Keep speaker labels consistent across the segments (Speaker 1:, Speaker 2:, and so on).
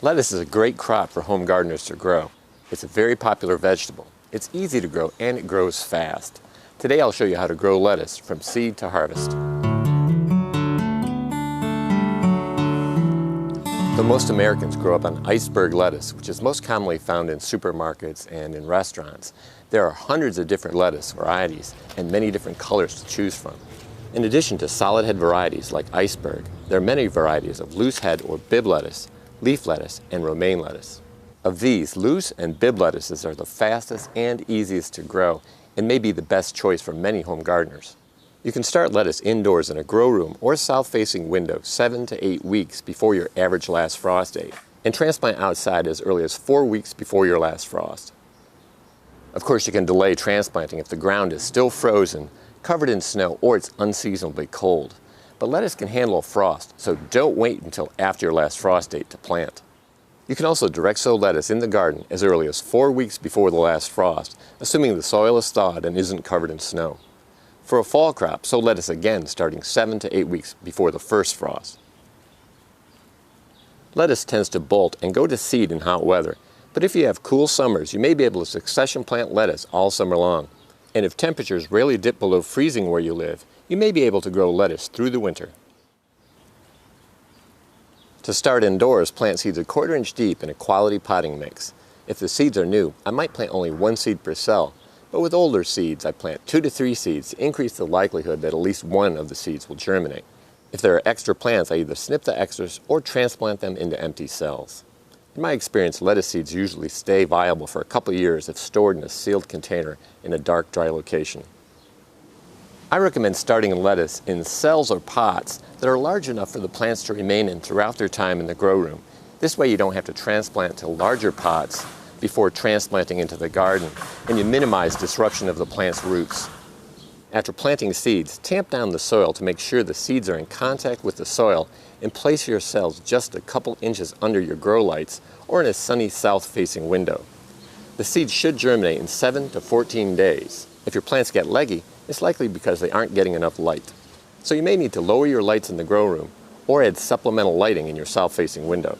Speaker 1: Lettuce is a great crop for home gardeners to grow. It's a very popular vegetable. It's easy to grow and it grows fast. Today I'll show you how to grow lettuce from seed to harvest. Though most Americans grow up on iceberg lettuce, which is most commonly found in supermarkets and in restaurants, there are hundreds of different lettuce varieties and many different colors to choose from. In addition to solid head varieties like iceberg, there are many varieties of loose head or Bibb lettuce, leaf lettuce, and romaine lettuce. Of these, loose and Bibb lettuces are the fastest and easiest to grow and may be the best choice for many home gardeners. You can start lettuce indoors in a grow room or south-facing window 7 to 8 weeks before your average last frost date, and transplant outside as early as 4 weeks before your last frost. Of course, you can delay transplanting if the ground is still frozen, covered in snow, or it's unseasonably cold. But lettuce can handle a frost, so don't wait until after your last frost date to plant. You can also direct sow lettuce in the garden as early as 4 weeks before the last frost, assuming the soil is thawed and isn't covered in snow. For a fall crop, sow lettuce again starting 7 to 8 weeks before the first frost. Lettuce tends to bolt and go to seed in hot weather, but if you have cool summers, you may be able to succession plant lettuce all summer long. And if temperatures rarely dip below freezing where you live, you may be able to grow lettuce through the winter. To start indoors, plant seeds 1/4 inch deep in a quality potting mix. If the seeds are new, I might plant only 1 seed per cell, but with older seeds, I plant 2 to 3 seeds to increase the likelihood that at least one of the seeds will germinate. If there are extra plants, I either snip the extras or transplant them into empty cells. In my experience, lettuce seeds usually stay viable for a couple years if stored in a sealed container in a dark, dry location. I recommend starting lettuce in cells or pots that are large enough for the plants to remain in throughout their time in the grow room. This way you don't have to transplant to larger pots before transplanting into the garden, and you minimize disruption of the plant's roots. After planting seeds, tamp down the soil to make sure the seeds are in contact with the soil and place your cells just a couple inches under your grow lights or in a sunny south-facing window. The seeds should germinate in 7 to 14 days. If your plants get leggy, it's likely because they aren't getting enough light. So you may need to lower your lights in the grow room or add supplemental lighting in your south-facing window.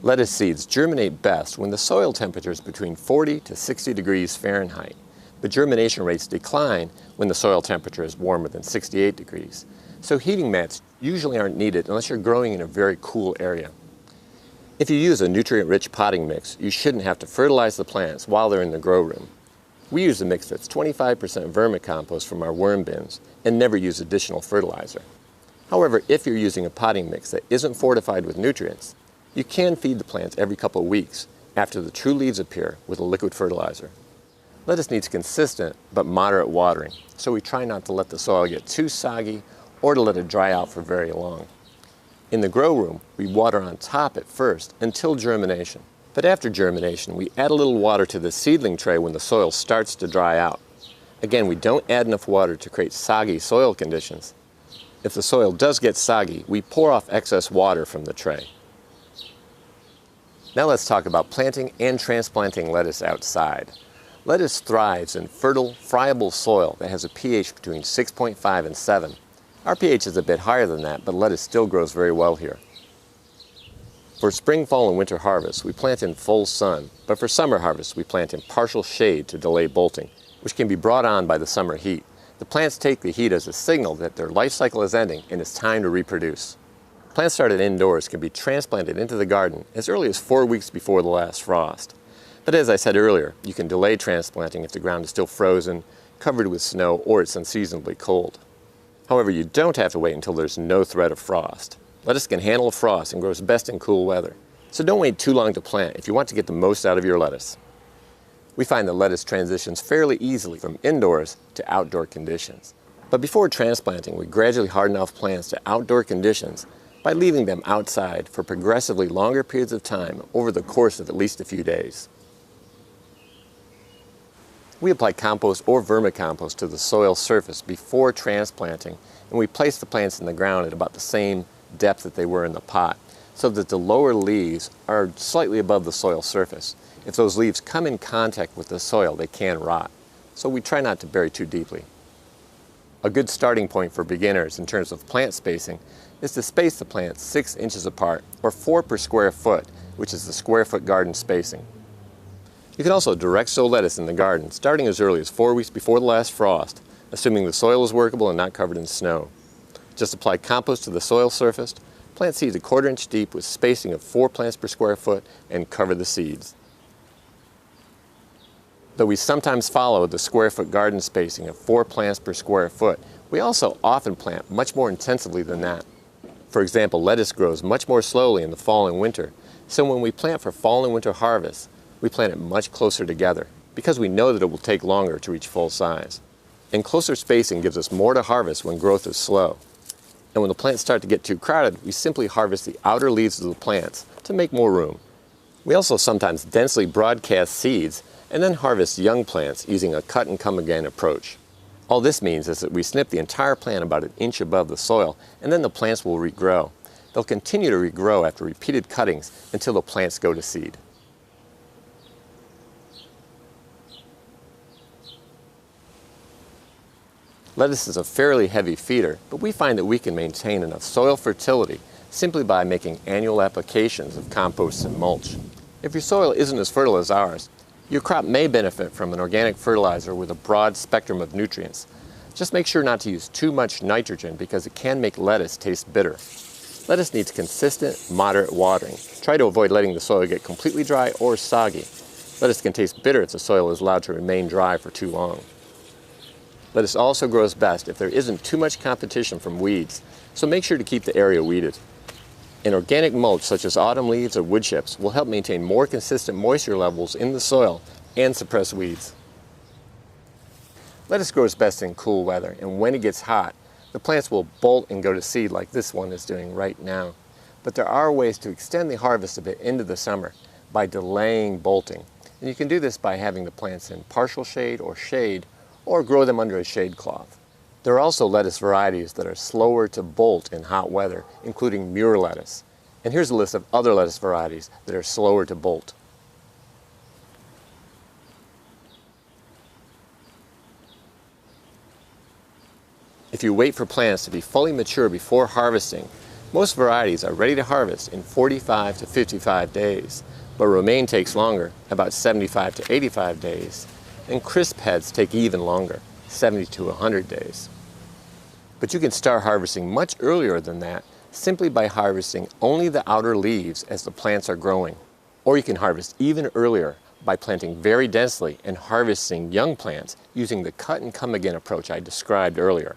Speaker 1: Lettuce seeds germinate best when the soil temperature is between 40 to 60 degrees Fahrenheit, but germination rates decline when the soil temperature is warmer than 68 degrees. So heating mats usually aren't needed unless you're growing in a very cool area. If you use a nutrient-rich potting mix, you shouldn't have to fertilize the plants while they're in the grow room. We use a mix that's 25% vermicompost from our worm bins and never use additional fertilizer. However, if you're using a potting mix that isn't fortified with nutrients, you can feed the plants every couple of weeks after the true leaves appear with a liquid fertilizer. Lettuce needs consistent but moderate watering, so we try not to let the soil get too soggy or to let it dry out for very long. In the grow room, we water on top at first until germination. But after germination, we add a little water to the seedling tray when the soil starts to dry out. Again, we don't add enough water to create soggy soil conditions. If the soil does get soggy, we pour off excess water from the tray. Now let's talk about planting and transplanting lettuce outside. Lettuce thrives in fertile, friable soil that has a pH between 6.5 and 7. Our pH is a bit higher than that, but lettuce still grows very well here. For spring, fall, and winter harvest, we plant in full sun, but for summer harvest, we plant in partial shade to delay bolting, which can be brought on by the summer heat. The plants take the heat as a signal that their life cycle is ending and it's time to reproduce. Plants started indoors can be transplanted into the garden as early as 4 weeks before the last frost. But as I said earlier, you can delay transplanting if the ground is still frozen, covered with snow, or it's unseasonably cold. However, you don't have to wait until there's no threat of frost. Lettuce can handle frost and grows best in cool weather. So don't wait too long to plant if you want to get the most out of your lettuce. We find that lettuce transitions fairly easily from indoors to outdoor conditions. But before transplanting, we gradually harden off plants to outdoor conditions by leaving them outside for progressively longer periods of time over the course of at least a few days. We apply compost or vermicompost to the soil surface before transplanting, and we place the plants in the ground at about the same depth that they were in the pot, so that the lower leaves are slightly above the soil surface. If those leaves come in contact with the soil, they can rot, so we try not to bury too deeply. A good starting point for beginners in terms of plant spacing is to space the plants 6 inches apart, or 4 per square foot, which is the square foot garden spacing. You can also direct sow lettuce in the garden, starting as early as 4 weeks before the last frost, assuming the soil is workable and not covered in snow. Just apply compost to the soil surface, plant seeds 1/4 inch deep with spacing of 4 plants per square foot, and cover the seeds. Though we sometimes follow the square foot garden spacing of 4 plants per square foot, we also often plant much more intensively than that. For example, lettuce grows much more slowly in the fall and winter, so when we plant for fall and winter harvest, we plant it much closer together, because we know that it will take longer to reach full size. And closer spacing gives us more to harvest when growth is slow. And when the plants start to get too crowded, we simply harvest the outer leaves of the plants to make more room. We also sometimes densely broadcast seeds and then harvest young plants using a cut and come again approach. All this means is that we snip the entire plant about 1 inch above the soil, and then the plants will regrow. They'll continue to regrow after repeated cuttings until the plants go to seed. Lettuce is a fairly heavy feeder, but we find that we can maintain enough soil fertility simply by making annual applications of compost and mulch. If your soil isn't as fertile as ours, your crop may benefit from an organic fertilizer with a broad spectrum of nutrients. Just make sure not to use too much nitrogen because it can make lettuce taste bitter. Lettuce needs consistent, moderate watering. Try to avoid letting the soil get completely dry or soggy. Lettuce can taste bitter if the soil is allowed to remain dry for too long. Lettuce also grows best if there isn't too much competition from weeds, so make sure to keep the area weeded. An organic mulch such as autumn leaves or wood chips will help maintain more consistent moisture levels in the soil and suppress weeds. Lettuce grows best in cool weather, and when it gets hot, the plants will bolt and go to seed like this one is doing right now. But there are ways to extend the harvest a bit into the summer by delaying bolting. And you can do this by having the plants in partial shade, or grow them under a shade cloth. There are also lettuce varieties that are slower to bolt in hot weather, including Muir lettuce. And here's a list of other lettuce varieties that are slower to bolt. If you wait for plants to be fully mature before harvesting, most varieties are ready to harvest in 45 to 55 days, but romaine takes longer, about 75 to 85 days, and crisp heads take even longer, 70 to 100 days. But you can start harvesting much earlier than that simply by harvesting only the outer leaves as the plants are growing. Or you can harvest even earlier by planting very densely and harvesting young plants using the cut and come again approach I described earlier.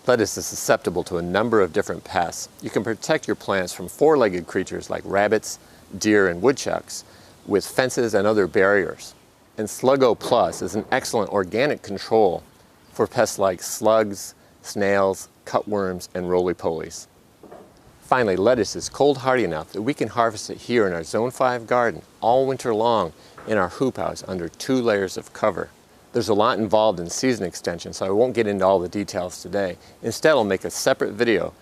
Speaker 1: Lettuce is susceptible to a number of different pests. You can protect your plants from four-legged creatures like rabbits, deer, and woodchucks with fences and other barriers. And Sluggo Plus is an excellent organic control for pests like slugs, snails, cutworms, and roly-polies. Finally, lettuce is cold hardy enough that we can harvest it here in our Zone 5 garden all winter long in our hoop house under 2 layers of cover. There's a lot involved in season extension, so I won't get into all the details today. Instead, I'll make a separate video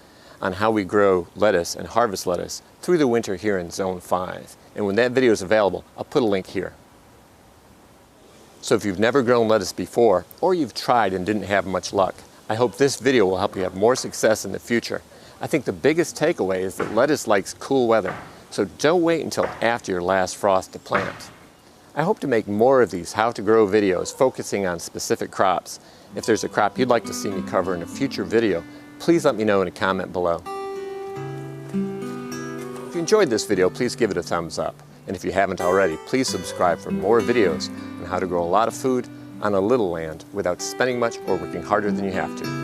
Speaker 1: on how we grow lettuce and harvest lettuce through the winter here in Zone 5. And when that video is available, I'll put a link here. So if you've never grown lettuce before, or you've tried and didn't have much luck, I hope this video will help you have more success in the future. I think the biggest takeaway is that lettuce likes cool weather, so don't wait until after your last frost to plant. I hope to make more of these how to grow videos focusing on specific crops. If there's a crop you'd like to see me cover in a future video, please let me know in a comment below. If you enjoyed this video, please give it a thumbs up. And if you haven't already, please subscribe for more videos on how to grow a lot of food on a little land without spending much or working harder than you have to.